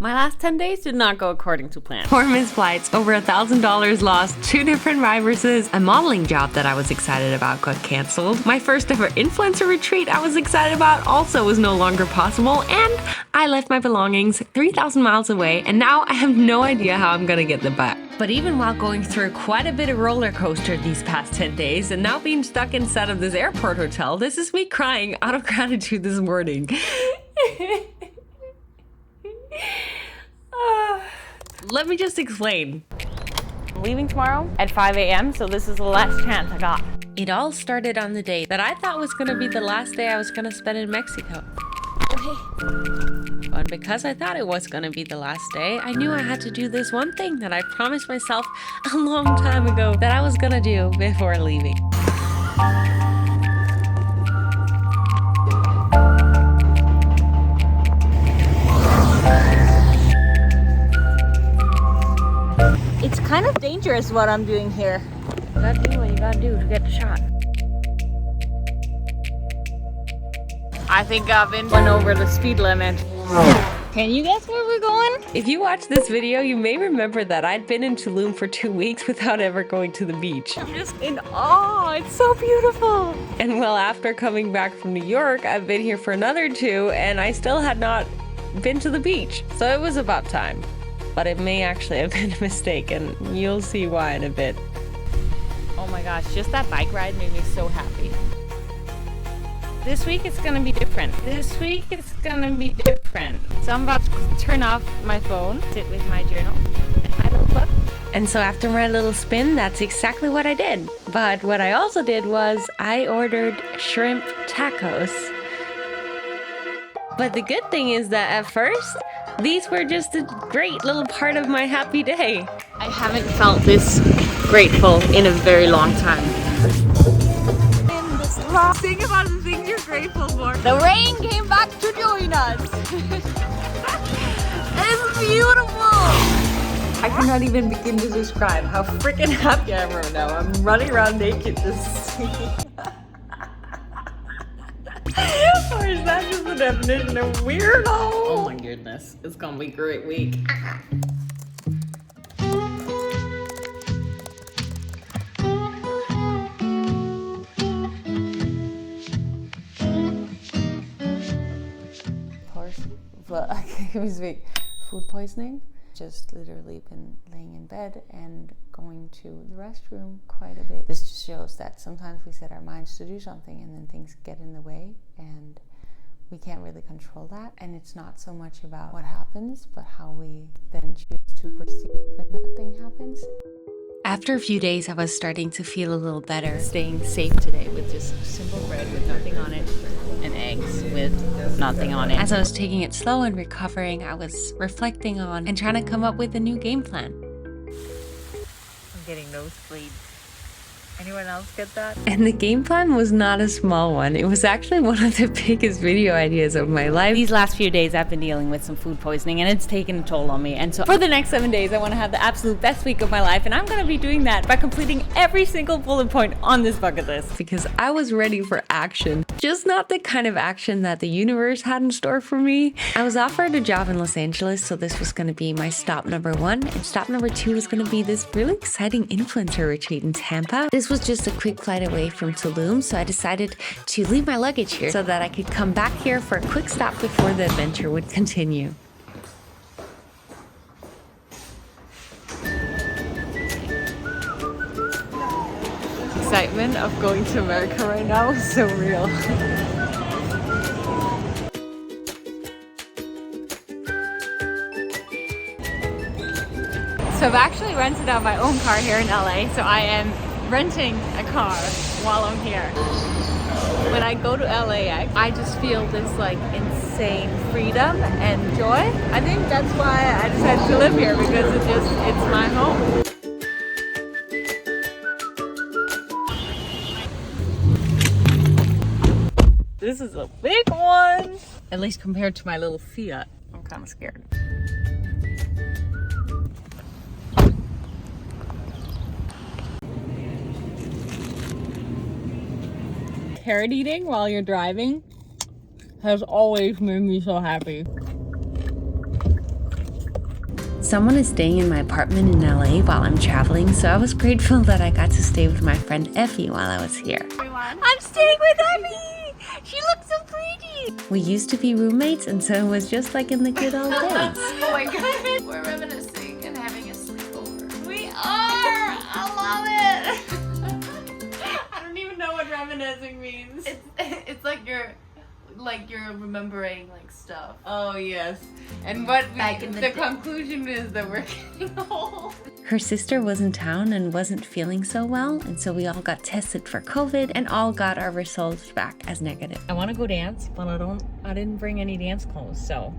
My last 10 days did not go according to plan. 4 missed flights, over $1,000 lost, 2 different viruses, a modeling job that I was excited about got canceled, my first ever influencer retreat I was excited about also was no longer possible, and I left my belongings 3,000 miles away, and now I have no idea how I'm gonna get them back. But even while going through quite a bit of roller coaster these past 10 days and now being stuck inside of this airport hotel, this is me crying out of gratitude this morning. Let me just explain. I'm leaving tomorrow at 5 a.m., so this is the last chance I got. It all started on the day that I thought was gonna be the last day I was gonna spend in Mexico. And because I thought it was gonna be the last day, I knew I had to do this one thing that I promised myself a long time ago that I was gonna do before leaving. It's kind of dangerous what I'm doing here. You gotta do what you gotta do to get the shot. I think I've went over the speed limit. Can you guess where we're going? If you watch this video, you may remember that I'd been in Tulum for 2 weeks without ever going to the beach. I'm just in awe. It's so beautiful. And well, after coming back from New York, I've been here for another 2 and I still had not been to the beach. So it was about time. But it may actually have been a mistake, and you'll see why in a bit. Oh my gosh, just that bike ride made me so happy. This week it's gonna be different. So I'm about to turn off my phone, sit with my journal and my little book. And so after my little spin, that's exactly what I did. But what I also did was I ordered shrimp tacos. But the good thing is that at first, these were just a great little part of my happy day. I haven't felt this grateful in a very long time. Think about the things you're grateful for. The rain came back to join us. It's beautiful. I cannot even begin to describe how freaking happy I am right now. I'm running around naked just or is that just the definition of weirdo? Oh my goodness, it's gonna be a great week. I can't even speak. Food poisoning. Just literally been laying in bed and going to the restroom quite a bit. This just shows that sometimes we set our minds to do something and then things get in the way and we can't really control that. And it's not so much about what happens, but how we then choose to proceed when that thing happens. After a few days, I was starting to feel a little better. Staying safe today with just simple bread with nothing on it and eggs with nothing on it. As I was taking it slow and recovering, I was reflecting on and trying to come up with a new game plan. I'm getting nosebleeds. Anyone else get that? And the game plan was not a small one. It was actually one of the biggest video ideas of my life. These last few days I've been dealing with some food poisoning and it's taken a toll on me. And so for the next 7 days I want to have the absolute best week of my life, and I'm going to be doing that by completing every single bullet point on this bucket list. Because I was ready for action. Just not the kind of action that the universe had in store for me. I was offered a job in Los Angeles, so this was going to be my stop number 1. And stop number 2 was going to be this really exciting influencer retreat in Tampa. This was just a quick flight away from Tulum, so I decided to leave my luggage here so that I could come back here for a quick stop before the adventure would continue. Excitement of going to America right now is so real. So I've actually rented out my own car here in LA, so I am renting a car while I'm here. When I go to LAX, I just feel this like insane freedom and joy. I think that's why I decided to live here, because it's my home. This is a big one, at least compared to my little Fiat. I'm kind of scared. Carrot eating while you're driving has always made me so happy. Someone is staying in my apartment in LA while I'm traveling, so I was grateful that I got to stay with my friend Effie while I was here. I'm staying with Effie! She looks so pretty! We used to be roommates, and so it was just like in the good old days. Oh my god, we're reminiscing and having a sleepover. We are! I love it! I don't even know what reminiscing means. It's like you're remembering like stuff. Oh yes. And what the conclusion is that we're getting old. Her sister was in town and wasn't feeling so well, and so we all got tested for COVID and all got our results back as negative. I want to go dance, but I didn't bring any dance clothes, so.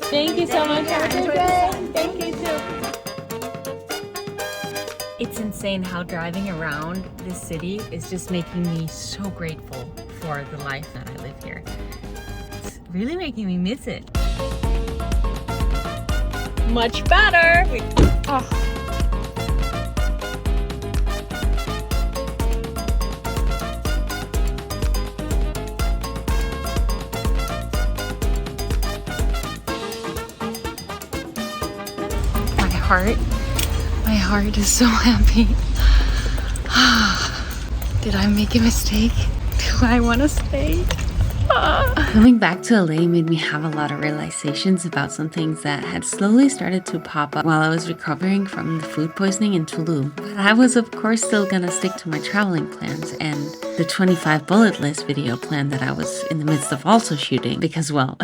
Thank you so much. Have a good day. Thank you too. It's insane how driving around this city is just making me so grateful for the life that I live here. It's really making me miss it. Much better. Oh. My heart is so happy. Did I make a mistake? Do I want to stay? Coming back to LA made me have a lot of realizations about some things that had slowly started to pop up while I was recovering from the food poisoning in Tulum. But I was of course still gonna stick to my traveling plans and the 25 bullet list video plan that I was in the midst of also shooting because, well,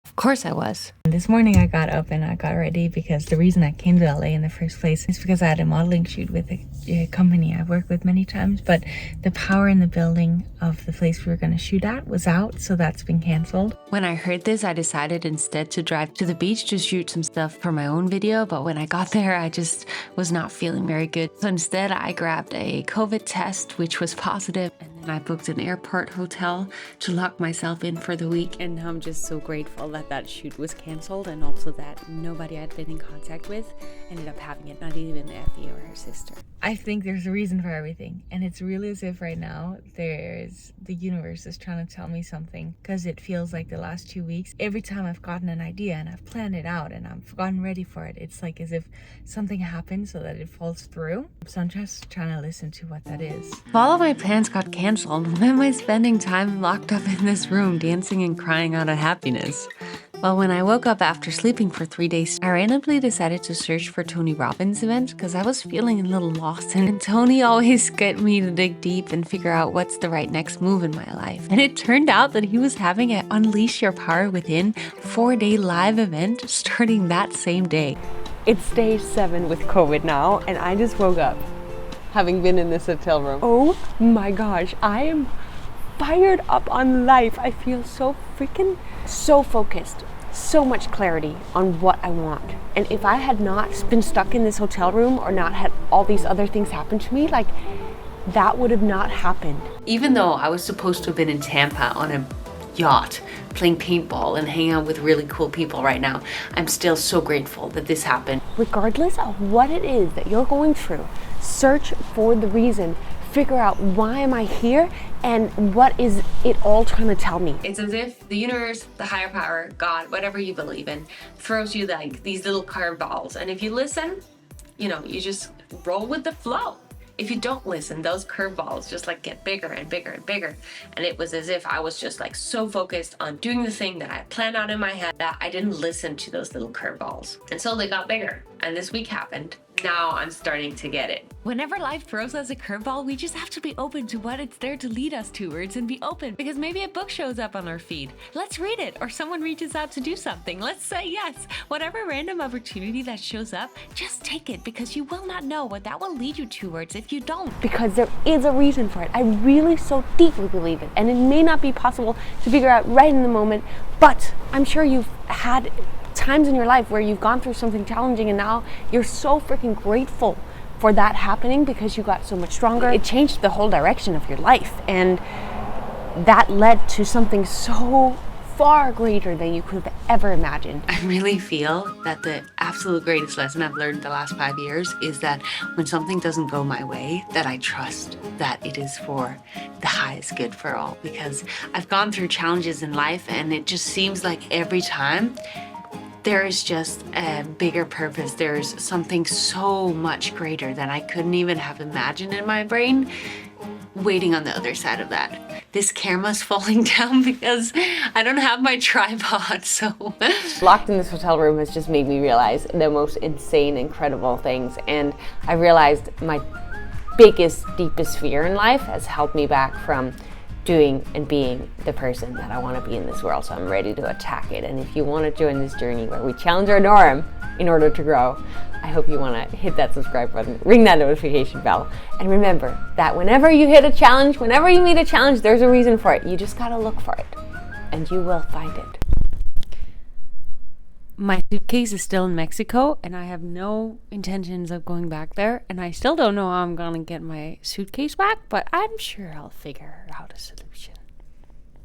of course I was. This morning I got up and I got ready because the reason I came to LA in the first place is because I had a modeling shoot with a company I've worked with many times, but the power in the building of the place we were going to shoot at was out, so that's been canceled. When I heard this, I decided instead to drive to the beach to shoot some stuff for my own video, but when I got there, I just was not feeling very good. So instead, I grabbed a COVID test, which was positive, and then I booked an airport hotel to lock myself in for the week, and now I'm just so grateful that that shoot was canceled and also that nobody I'd been in contact with ended up having it, not even Effie or her sister. I think there's a reason for everything, and it's really as if right now the universe is trying to tell me something, because it feels like the last 2 weeks, every time I've gotten an idea and I've planned it out and I've gotten ready for it, it's like as if something happened so that it falls through. So I'm just trying to listen to what that is. If all of my plans got canceled, when am I spending time locked up in this room dancing and crying out of happiness? Well, when I woke up after sleeping for 3 days, I randomly decided to search for Tony Robbins' event because I was feeling a little lost, and Tony always get me to dig deep and figure out what's the right next move in my life. And it turned out that he was having an Unleash Your Power Within 4-day live event starting that same day. It's stage 7 with COVID now, and I just woke up having been in this hotel room. Oh my gosh, I am fired up on life. I feel so focused. So much clarity on what I want. And if I had not been stuck in this hotel room or not had all these other things happen to me, like that would have not happened. Even though I was supposed to have been in Tampa on a yacht playing paintball and hanging out with really cool people right now, I'm still so grateful that this happened. Regardless of what it is that you're going through, search for the reason. Figure out why am I here and what is it all trying to tell me. It's as if the universe, the higher power, God, whatever you believe in, throws you like these little curveballs. And if you listen, you just roll with the flow. If you don't listen, those curveballs just like get bigger and bigger and bigger. And it was as if I was just like so focused on doing the thing that I planned out in my head that I didn't listen to those little curveballs. And so they got bigger. And this week happened. Now I'm starting to get it. Whenever life throws us a curveball, we just have to be open to what it's there to lead us towards and be open, because maybe a book shows up on our feed. Let's read it, or someone reaches out to do something. Let's say yes. Whatever random opportunity that shows up, just take it, because you will not know what that will lead you towards if you don't. Because there is a reason for it. I really so deeply believe it, and it may not be possible to figure out right in the moment, but I'm sure you've had times in your life where you've gone through something challenging and now you're so freaking grateful for that happening because you got so much stronger. It changed the whole direction of your life, and that led to something so far greater than you could have ever imagined. I really feel that the absolute greatest lesson I've learned the last 5 years is that when something doesn't go my way, that I trust that it is for the highest good for all. Because I've gone through challenges in life and it just seems like every time there is just a bigger purpose. There's something so much greater than I couldn't even have imagined in my brain waiting on the other side of that. This camera's falling down because I don't have my tripod, so. Locked in this hotel room has just made me realize the most insane, incredible things. And I realized my biggest, deepest fear in life has held me back from doing and being the person that I want to be in this world. So I'm ready to attack it. And if you want to join this journey where we challenge our norm in order to grow, I hope you want to hit that subscribe button, ring that notification bell, and remember that whenever you hit a challenge, whenever you meet a challenge, there's a reason for it. You just got to look for it, and you will find it. My suitcase is still in Mexico, and I have no intentions of going back there, and I still don't know how I'm gonna get my suitcase back, but I'm sure I'll figure out a solution.